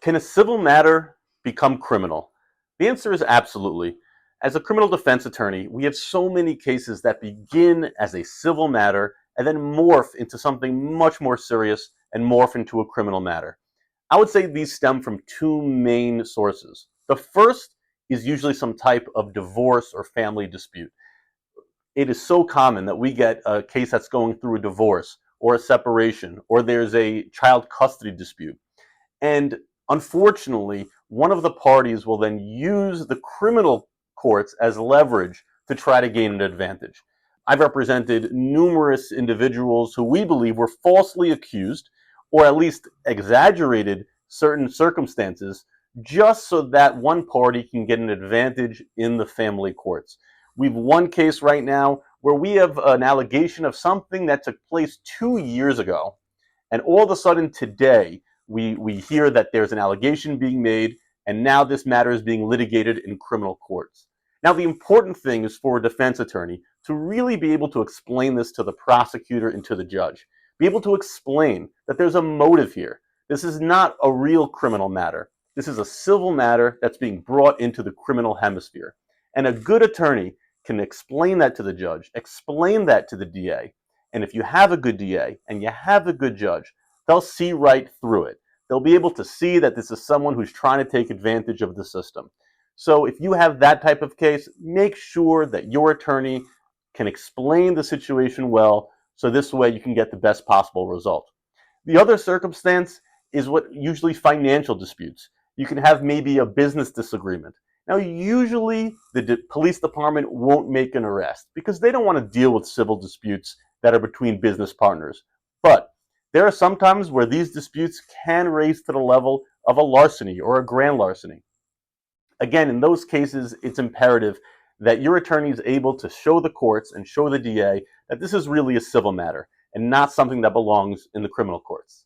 Can a civil matter become criminal? The answer is absolutely. As a criminal defense attorney, we have so many cases that begin as a civil matter and then morph into something much more serious and morph into a criminal matter. I would say these stem from two main sources. The first is usually some type of divorce or family dispute. It is so common that we get a case that's going through a divorce or a separation, or there's a child custody dispute. And unfortunately, one of the parties will then use the criminal courts as leverage to try to gain an advantage. I've represented numerous individuals who we believe were falsely accused, or at least exaggerated certain circumstances, just so that one party can get an advantage in the family courts. We've one case right now where we have an allegation of something that took place 2 years ago, and all of a sudden today, we hear that there's an allegation being made, and now this matter is being litigated in criminal courts. Now, the important thing is for a defense attorney to really be able to explain this to the prosecutor and to the judge. Be able to explain that there's a motive here. This is not a real criminal matter. This is a civil matter that's being brought into the criminal hemisphere. And a good attorney can explain that to the judge, explain that to the DA. And if you have a good DA and you have a good judge, they'll see right through it. They'll be able to see that this is someone who's trying to take advantage of the system. So if you have that type of case, make sure that your attorney can explain the situation well, so this way you can get the best possible result. The other circumstance is what usually financial disputes. You can have maybe a business disagreement. Now, usually the police department won't make an arrest because they don't want to deal with civil disputes that are between business partners. But there are some times where these disputes can raise to the level of a larceny or a grand larceny. Again, in those cases, it's imperative that your attorney is able to show the courts and show the DA that this is really a civil matter and not something that belongs in the criminal courts.